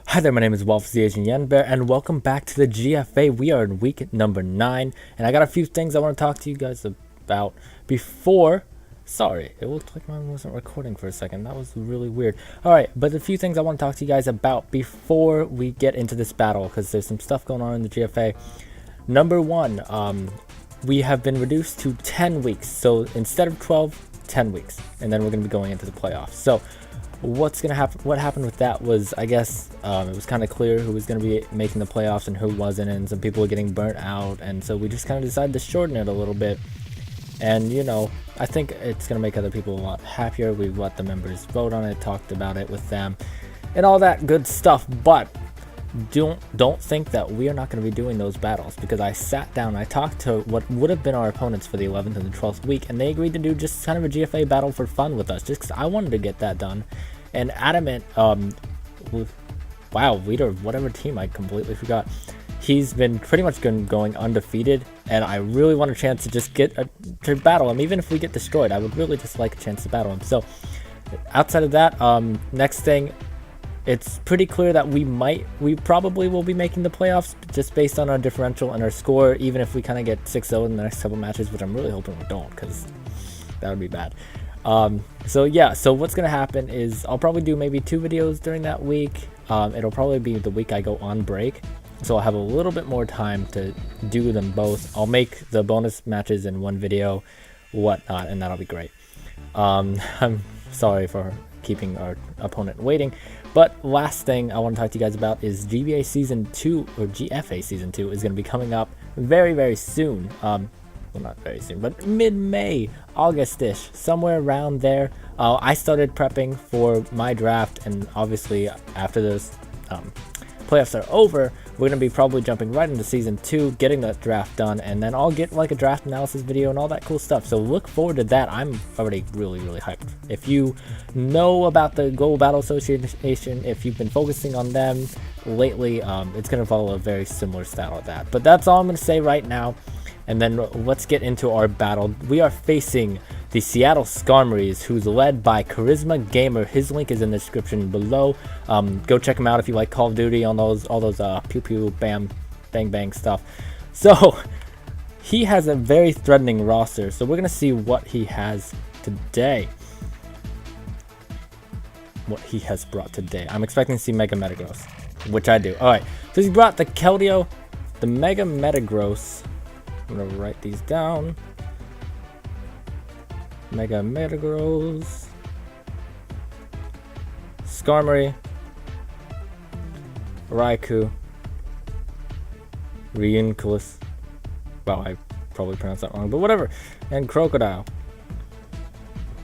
Hi there, my name is Wolf the Asian Yen Bear, and welcome back to the GFA. We are in week number 9, and I got a few things I want to talk to you guys about before. Sorry, it looked like mine wasn't recording for a second. That was really weird. Alright, but a few things I want to talk to you guys about before we get into this battle, because there's some stuff going on in the GFA. Number 1, we have been reduced to 10 weeks. So instead of 12, 10 weeks. And then we're going to be going into the playoffs. So what's gonna happen? What happened with that was, I guess, it was kind of clear who was gonna be making the playoffs and who wasn't, and some people were getting burnt out, and so we just kind of decided to shorten it a little bit. And you know, I think it's gonna make other people a lot happier. We've let the members vote on it, talked about it with them, and all that good stuff. But don't think that we are not going to be doing those battles, because I sat down, I talked to what would have been our opponents for the 11th and the 12th week, and they agreed to do just kind of a GFA battle for fun with us, just because I wanted to get that done. And Adamant, wow, leader of whatever team, I completely forgot. He's been pretty much going undefeated, and I really want a chance to just to battle him. Even if we get destroyed, I would really just like a chance to battle him. So outside of that, next thing, it's pretty clear that we probably will be making the playoffs, just based on our differential and our score, even if we kind of get 6-0 in the next couple matches, which I'm really hoping we don't, because that would be bad. So yeah, so what's gonna happen is I'll probably do maybe 2 videos during that week. It'll probably be the week I go on break, so I'll have a little bit more time to do them both. I'll make the bonus matches in 1 video, whatnot, and that'll be great. I'm sorry for keeping our opponent waiting, but last thing I want to talk to you guys about is GBA Season 2, or GFA Season 2, is going to be coming up very soon. Well, not very soon, but mid-May, August-ish, somewhere around there. I started prepping for my draft, and obviously after those playoffs are over, we're going to be probably jumping right into Season 2, getting that draft done, and then I'll get like a draft analysis video and all that cool stuff. So look forward to that. I'm already really hyped. If you know about the Global Battle Association, if you've been focusing on them lately, it's going to follow a very similar style of that. But that's all I'm going to say right now. And then let's get into our battle. We are facing the Seattle Skarmorys, who's led by Charisma Gamer. His link is in the description below. Go check him out if you like Call of Duty on all those pew pew bam bang bang stuff. So he has a very threatening roster. So we're gonna see what he has today. What he has brought today. I'm expecting to see Mega Metagross, which I do. All right. So he brought the Keldeo, the Mega Metagross. I'm gonna write these down. Mega Metagross, Skarmory, Raikou, Riunculus. Wow, I probably pronounced that wrong, but whatever. And Crocodile.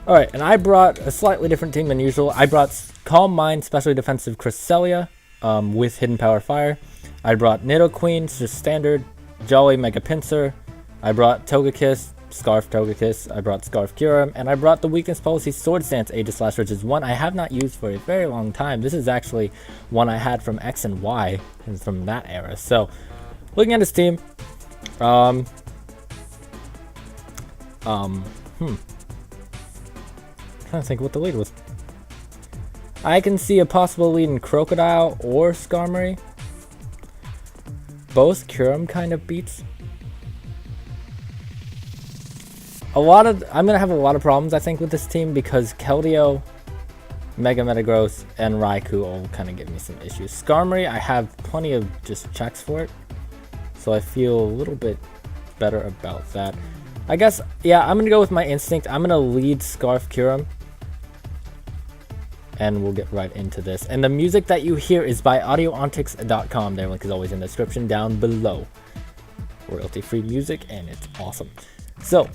Alright, and I brought a slightly different team than usual. I brought Calm Mind, Specially Defensive Cresselia, with Hidden Power Fire. I brought Nidoqueen, just standard. Jolly Mega Pinsir. I brought Togekiss, Scarf Togekiss. I brought Scarf Kyurem, and I brought the Weakness Policy Sword Stance Aegislash, which is one I have not used for a very long time. This is actually one I had from X and Y, and from that era. So, looking at his team, trying to think what the lead was. I can see a possible lead in Crocodile or Skarmory. Both Kyurem kind of beats. I'm gonna have a lot of problems, I think, with this team, because Keldeo, Mega Metagross, and Raikou all kind of give me some issues. Skarmory, I have plenty of just checks for it, so I feel a little bit better about that. I guess, yeah, I'm gonna go with my instinct. I'm gonna lead Scarf Kyurem, and we'll get right into this. And the music that you hear is by audioontics.com. Their link is always in the description down below. Royalty-free music, and it's awesome. So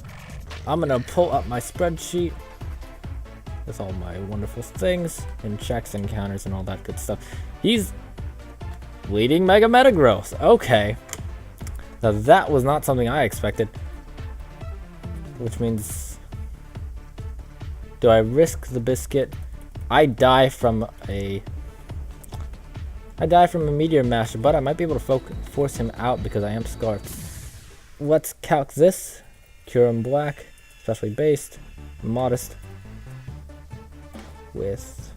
I'm gonna pull up my spreadsheet with all my wonderful things and checks and counters and all that good stuff. He's leading Mega Metagross. Okay, now that was not something I expected, which means, do I risk the biscuit? I die from a Meteor Mash, but I might be able to force him out because I am Scarfed. Let's calc this. Kyurem Black, especially based, modest, with,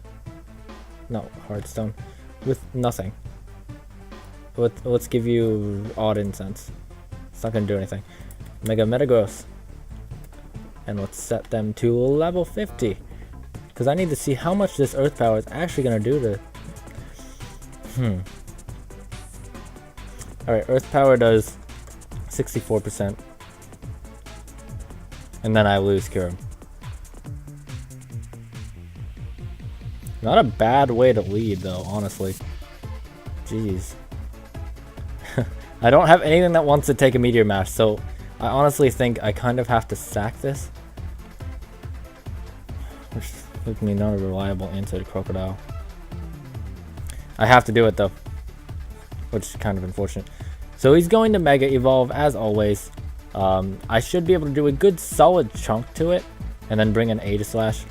no, Hardstone, with nothing. Let's give you odd incense. It's not gonna do anything. Mega Metagross. And let's set them to level 50. Because I need to see how much this Earth Power is actually gonna do to... Alright, Earth Power does 64%. And then I lose Cure. Not a bad way to lead though, honestly. Jeez. I don't have anything that wants to take a Meteor Mash, so I honestly think I kind of have to sack this. Which gives me not a reliable answer to Crocodile. I have to do it though, which is kind of unfortunate. So he's going to Mega Evolve as always. I should be able to do a good solid chunk to it, and then bring an Aegislash.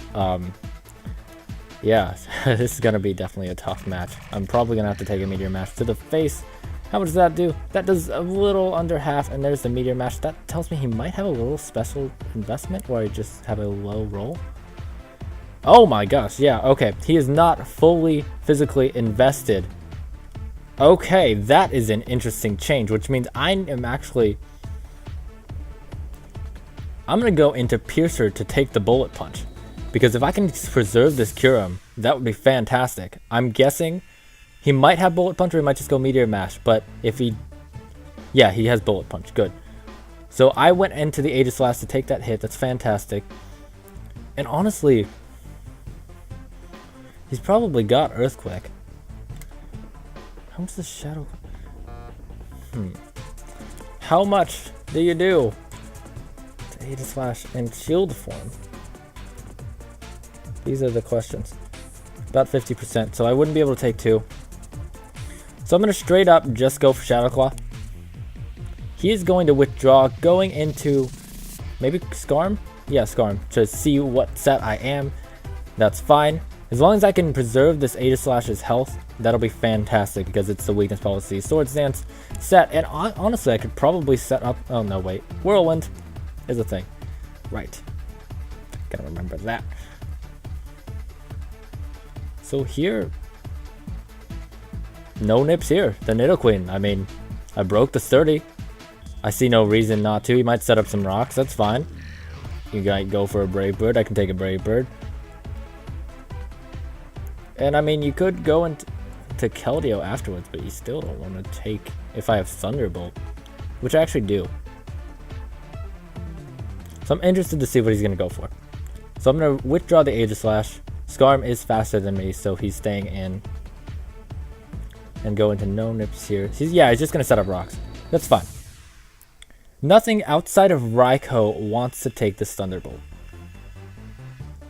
Yeah, this is gonna be definitely a tough match. I'm probably gonna have to take a Meteor Mash to the face. How much does that do? That does a little under half, and there's the Meteor Mash. That tells me he might have a little special investment where I just have a low roll. Oh my gosh, yeah, okay. He is not fully physically invested. Okay, that is an interesting change, which means I am actually... I'm going to go into Piercer to take the Bullet Punch. Because if I can preserve this Kyurem, that would be fantastic. I'm guessing he might have Bullet Punch or he might just go Meteor Mash. But if he... Yeah, he has Bullet Punch. Good. So I went into the Aegislash to take that hit. That's fantastic. And honestly... He's probably got Earthquake. How much does Shadow... How much do you do to Aegislash in Shield form? These are the questions. About 50%, so I wouldn't be able to take two. So I'm going to straight up just go for Shadow Claw. He is going to withdraw, going into maybe Skarm? Yeah, Skarm, to see what set I am. That's fine. As long as I can preserve this Aegislash's health, that'll be fantastic because it's the weakness policy Swords Dance set. And honestly, I could probably set up... Oh, no, wait. Whirlwind is a thing. Right. Gotta remember that. So here... No nips here. The Nidoqueen. I mean, I broke the 30. I see no reason not to. He might set up some rocks. That's fine. You might go for a Brave Bird. I can take a Brave Bird. And I mean, you could go into Keldeo afterwards, but you still don't want to take if I have Thunderbolt, which I actually do. So I'm interested to see what he's going to go for. So I'm going to withdraw the Aegislash. Skarm is faster than me, so he's staying in. And go into no nips here. He's just going to set up rocks. That's fine. Nothing outside of Raikou wants to take this Thunderbolt.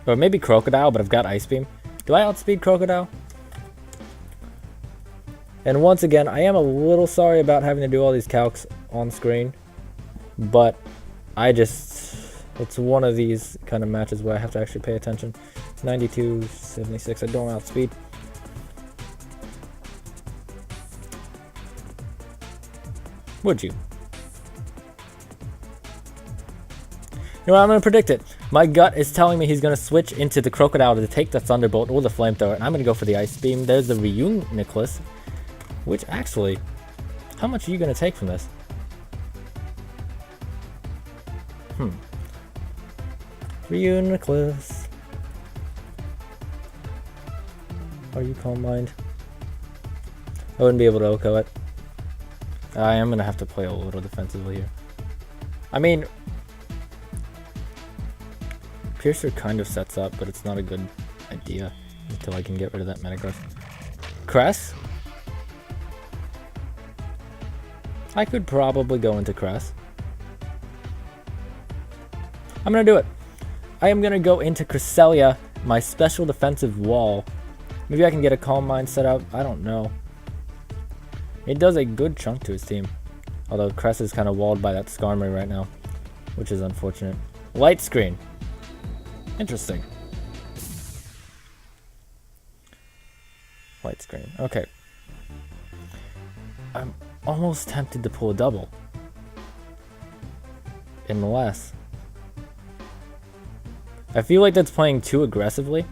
Or maybe Crocodile, but I've got Ice Beam. Do I outspeed Crocodile? And once again, I am a little sorry about having to do all these calcs on screen. But it's one of these kind of matches where I have to actually pay attention. 92, 76, I don't outspeed. Would you? You know what, I'm going to predict it. My gut is telling me he's going to switch into the Crocodile to take the Thunderbolt or the Flamethrower, and I'm going to go for the Ice Beam. There's the Reuniclus, which actually, how much are you going to take from this? Reuniclus. Are you Calm Mind? I wouldn't be able to OHKO it. I am going to have to play a little defensively here. I mean... Piercer kind of sets up, but it's not a good idea until I can get rid of that Metagross. Cress? I could probably go into Cress. I'm going to do it. I am going to go into Cresselia, my special defensive wall. Maybe I can get a Calm Mind set up. I don't know. It does a good chunk to his team. Although Cress is kind of walled by that Skarmory right now, which is unfortunate. Light Screen. Interesting. Light Screen. Okay. I'm almost tempted to pull a double. Unless... I feel like that's playing too aggressively.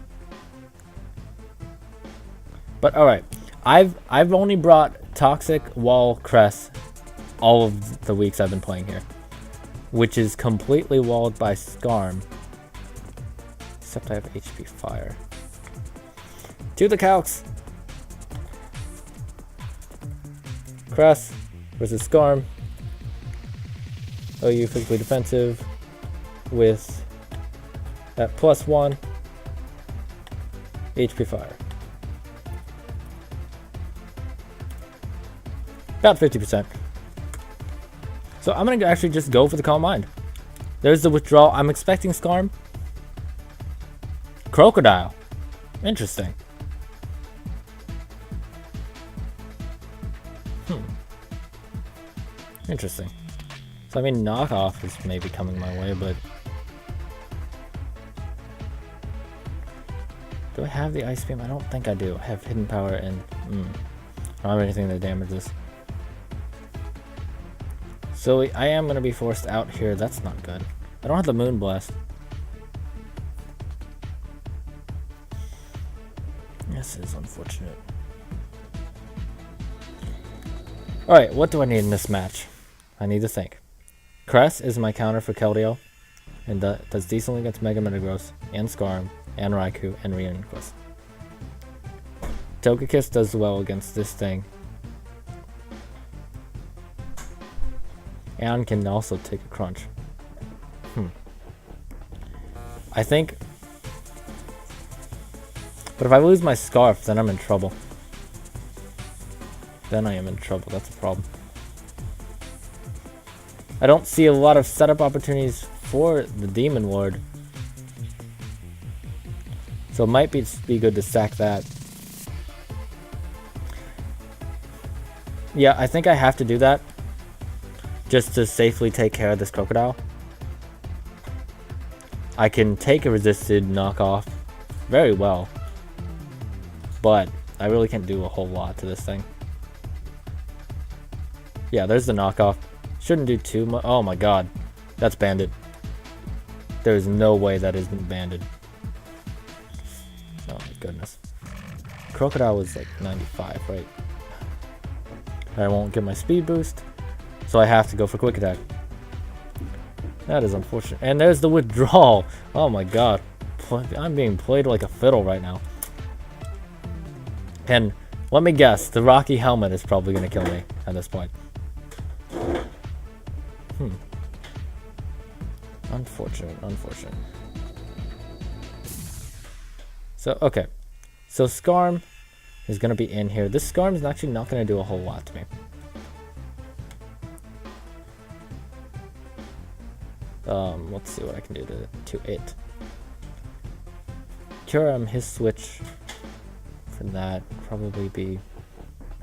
But alright. I've only brought Toxic, Wall, Crest all of the weeks I've been playing here, which is completely walled by Skarm. Except I have HP Fire. To the calcs! Crest versus Skarm. OU physically defensive with that +1 HP Fire. About 50%. So I'm gonna actually just go for the Calm Mind. There's the withdrawal. I'm expecting Skarm. Crocodile. Interesting. Interesting. So I mean, knockoff is maybe coming my way, but do I have the Ice Beam? I don't think I do. I have Hidden Power and I don't have anything that damages. So I am going to be forced out here. That's not good. I don't have the Moon Blast. This is unfortunate. Alright, what do I need in this match? I need to think. Crest is my counter for Keldeo, and does decently against Mega Metagross, and Skarm, and Raikou, and Reuniclus. Togekiss does well against this thing. And can also take a crunch. I think... But if I lose my Scarf, then I'm in trouble. Then I am in trouble, that's a problem. I don't see a lot of setup opportunities for the Demon Lord. So it might be good to sack that. Yeah, I think I have to do that. Just to safely take care of this Crocodile. I can take a resisted knockoff very well. But I really can't do a whole lot to this thing. Yeah, there's the knockoff. Shouldn't do too much. Oh my god. That's banded. There's no way that isn't banded. Oh my goodness. Crocodile was like 95, right? I won't get my speed boost. So I have to go for Quick Attack. That is unfortunate. And there's the withdrawal. Oh my god. I'm being played like a fiddle right now. And let me guess, the Rocky Helmet is probably going to kill me at this point. Unfortunate, unfortunate. So, okay. So Skarm is going to be in here. This Skarm is actually not going to do a whole lot to me. Let's see what I can do to it. Kyurem, his switch for that probably be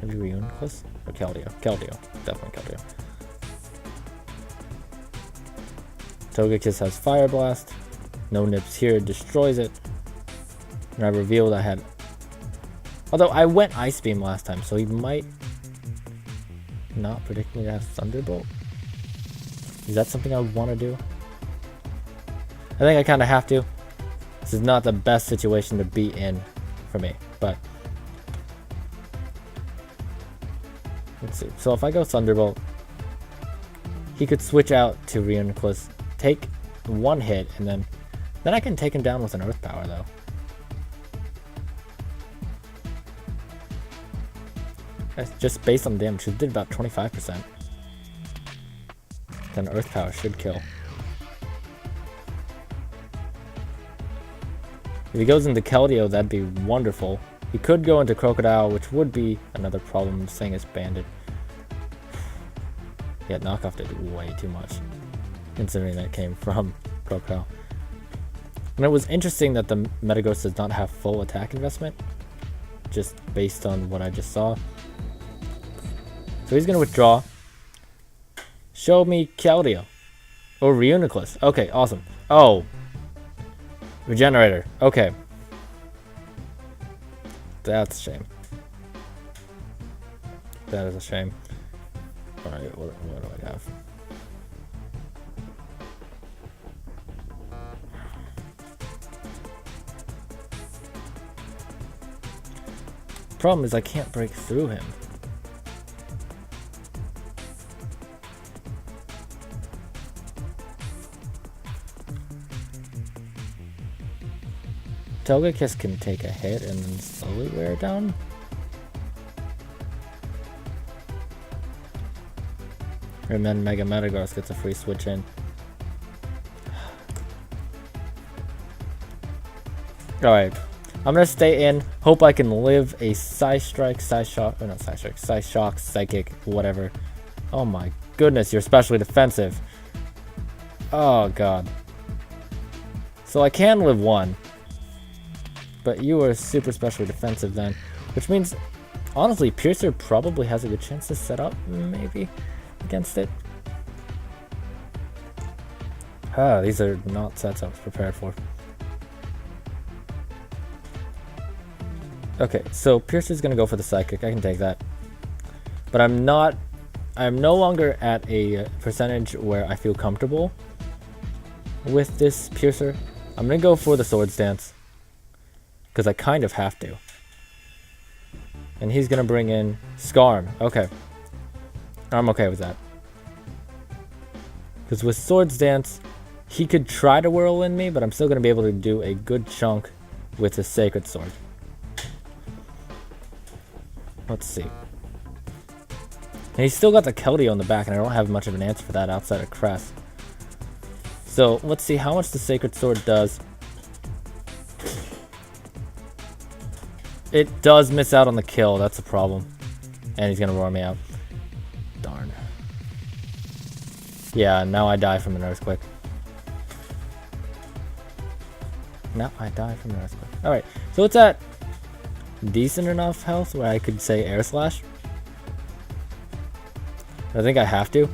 maybe Reuniclus or Keldeo. Keldeo, definitely Keldeo. Togekiss has Fire Blast. No Nips here, destroys it. And I revealed I had... Although I went Ice Beam last time, so he might not predict me to have Thunderbolt. Is that something I would want to do? I think I kind of have to. This is not the best situation to be in for me, but... Let's see. So if I go Thunderbolt, he could switch out to Reuniclus, take one hit, and then I can take him down with an Earth Power, though. That's just based on damage. It did about 25%. Then Earth Power should kill. If he goes into Keldeo, that'd be wonderful. He could go into Crocodile, which would be another problem, saying it's banded. Yeah, knockoff did way too much, considering that came from Crocodile. And it was interesting that the Metagross does not have full attack investment, just based on what I just saw. So he's going to withdraw. Show me Keldeo. Or Reuniclus. Okay, awesome. Oh. Regenerator. Okay. That's a shame. That is a shame. Alright, what do I have? problem is I can't break through him. Togekiss can take a hit and then slowly wear it down. And then Mega Metagross gets a free switch in. Alright. I'm gonna stay in. Hope I can live a Psy-Strike, Psy-Shock, or not Psy-Strike, Psy-Shock, Psychic, whatever. Oh my goodness, you're especially defensive. Oh god. So I can live one. But you are super specially defensive then. Which means, honestly, Piercer probably has a good chance to set up, maybe, against it. Ah, these are not sets I was prepared for. Okay, so Piercer's gonna go for the Psychic. I can take that. But I'm no longer at a percentage where I feel comfortable with this Piercer. I'm gonna go for the Swords Dance. Because I kind of have to. And he's going to bring in Skarm. Okay. I'm okay with that. Because with Swords Dance, he could try to whirl in me, but I'm still going to be able to do a good chunk with his Sacred Sword. Let's see. And he's still got the Keldeo on the back, and I don't have much of an answer for that outside of Crest. So let's see how much the Sacred Sword does. It does miss out on the kill, that's a problem. And he's gonna roar me out. Darn. Yeah, now I die from an Earthquake. Now I die from an Earthquake. Alright, so it's at decent enough health where I could say Air Slash. I think I have to.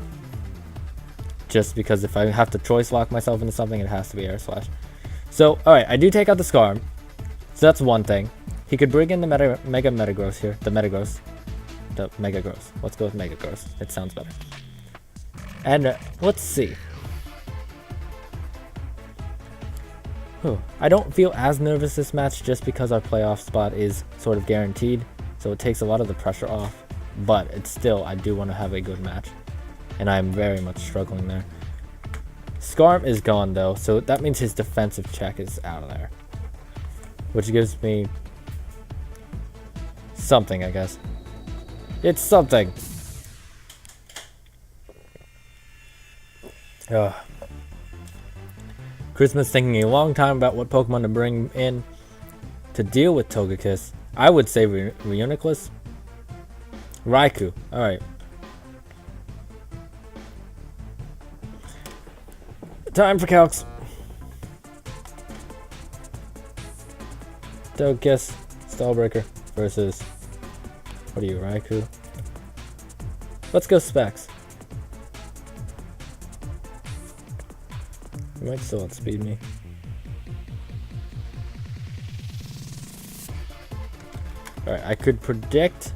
Just because if I have to choice lock myself into something, it has to be Air Slash. So, alright, I do take out the Skarm. So that's one thing. He could bring in the Mega Metagross here. The Metagross. The Mega Gross. Let's go with Mega Gross. It sounds better. And let's see. I don't feel as nervous this match just because our playoff spot is sort of guaranteed. So it takes a lot of the pressure off. But it's still, I do want to have a good match. And I'm very much struggling there. Skarm is gone though. So that means his defensive check is out of there. Which gives me something, I guess. It's something. Ugh. Christmas thinking a long time about what Pokemon to bring in to deal with Togekiss. I would say Reuniclus. Raikou. Alright. Time for calcs. Togekiss. Stallbreaker. Versus, what are you, Raikou? Let's go Specs. You might still outspeed me. Alright, I could predict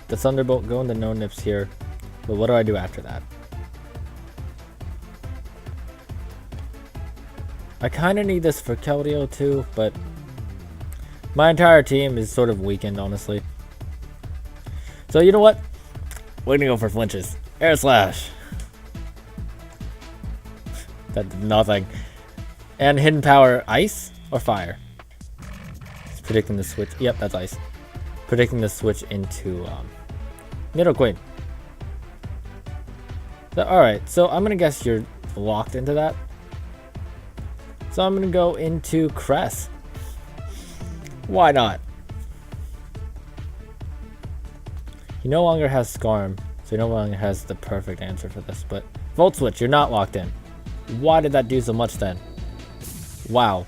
the Thunderbolt going to no nips here, but what do I do after that? I kind of need this for Keldeo too, but my entire team is sort of weakened, honestly. So you know what? We're gonna go for flinches. Air Slash. That did nothing. And Hidden Power, Ice or Fire? It's predicting the switch. Yep, that's Ice. Predicting the switch into Nidoqueen. So, alright, so I'm gonna guess you're locked into that. So I'm gonna go into Crest. Why not? He no longer has Skarm, so he no longer has the perfect answer for this, but Volt Switch, you're not locked in. Why did that do so much then? Wow.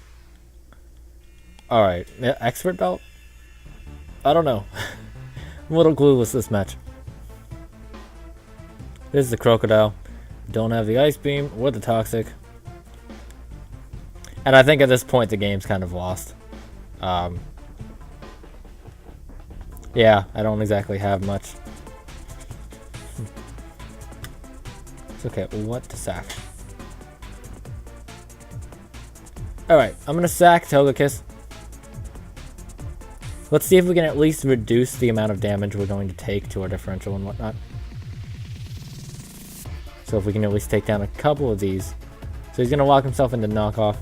Alright, Expert Belt? I don't know. I'm a little clueless this match. This is the Crocodile. Don't have the Ice Beam or the Toxic. And I think at this point the game's kind of lost. Yeah, I don't exactly have much. It's okay, what to sack? Alright, I'm gonna sack Togekiss. Let's see if we can at least reduce the amount of damage we're going to take to our differential and whatnot. So if we can at least take down a couple of these. So he's going to lock himself into knockoff.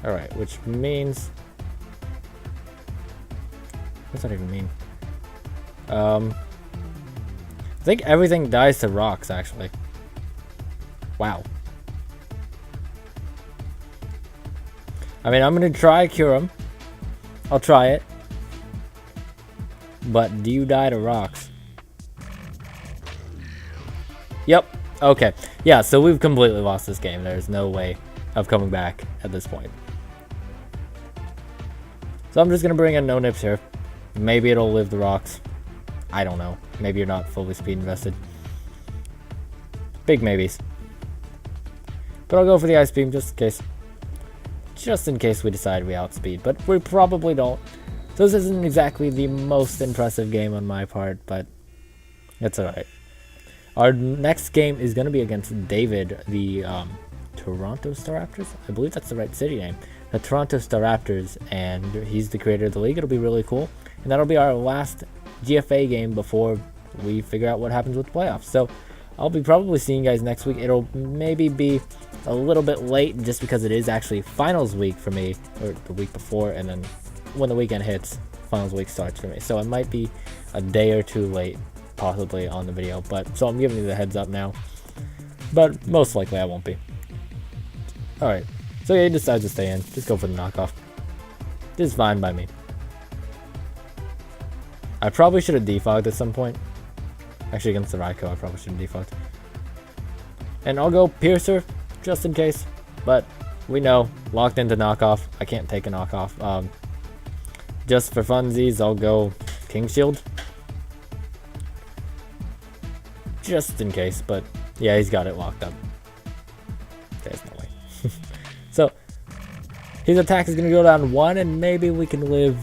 Alright, which means... What's that even mean? I think everything dies to rocks, actually. Wow. I mean, I'm going to try cure him. I'll try it. But do you die to rocks? Yep. Okay. Yeah, so we've completely lost this game. There's no way of coming back at this point. So I'm just going to bring in no nips here. Maybe it'll live the rocks. I don't know. Maybe you're not fully speed invested. Big maybes. But I'll go for the ice beam just in case. Just in case we decide we outspeed. But we probably don't. So this isn't exactly the most impressive game on my part, but it's alright. Our next game is going to be against David, the Toronto Staraptors. I believe that's the right city name. The Toronto Staraptors, and he's the creator of the league. It'll be really cool. And that'll be our last GFA game before we figure out what happens with the playoffs. So I'll be probably seeing you guys next week. It'll maybe be a little bit late just because it is actually finals week for me, or the week before, and then when the weekend hits, finals week starts for me. So it might be a day or two late possibly on the video, but so I'm giving you the heads up now, but most likely I won't be. Alright, so yeah, he decides to stay in. Just go for the knockoff. This is fine by me. I probably should have defogged at some point. Actually, against the Raikou, I probably should have defogged. And I'll go Piercer, just in case. But we know, locked into knockoff. I can't take a knockoff. Just for funsies, I'll go King Shield. Just in case, but yeah, he's got it locked up. There's no way. So, his attack is going to go down 1, and maybe we can live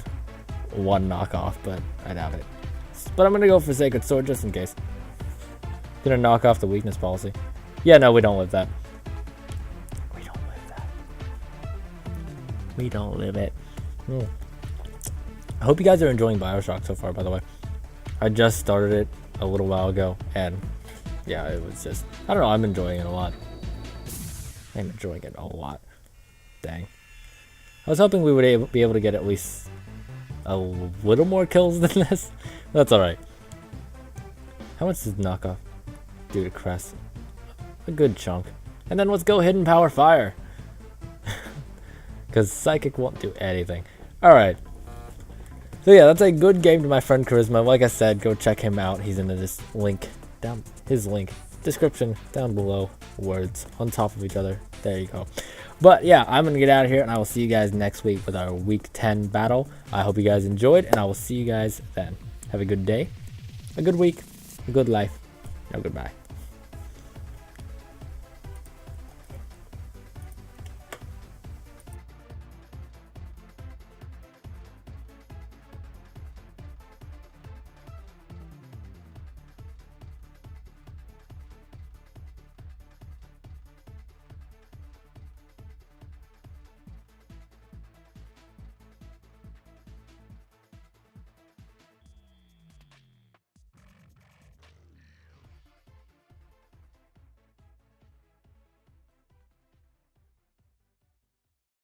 1 knockoff, but I doubt it. But I'm going to go for Sacred Sword just in case. Gonna knock off the weakness policy. Yeah, no, we don't live that. We don't live that. We don't live it. I hope you guys are enjoying Bioshock so far, by the way. I just started it a little while ago, and yeah, it was just, I don't know, I'm enjoying it a lot. I'm enjoying it a lot. Dang. I was hoping we would be able to get at least a little more kills than this. That's alright. How much does knockoff do to Crest? A good chunk. And then let's go Hidden Power Fire. Because Psychic won't do anything. Alright. So yeah, that's a good game to my friend Charisma. Like I said, go check him out. He's in this link down, his link description down below, words on top of each other. There you go. But yeah, I'm gonna get out of here, and I will see you guys next week with our week 10 battle. I hope you guys enjoyed, and I will see you guys then. Have a good day, a good week, a good life. No, goodbye.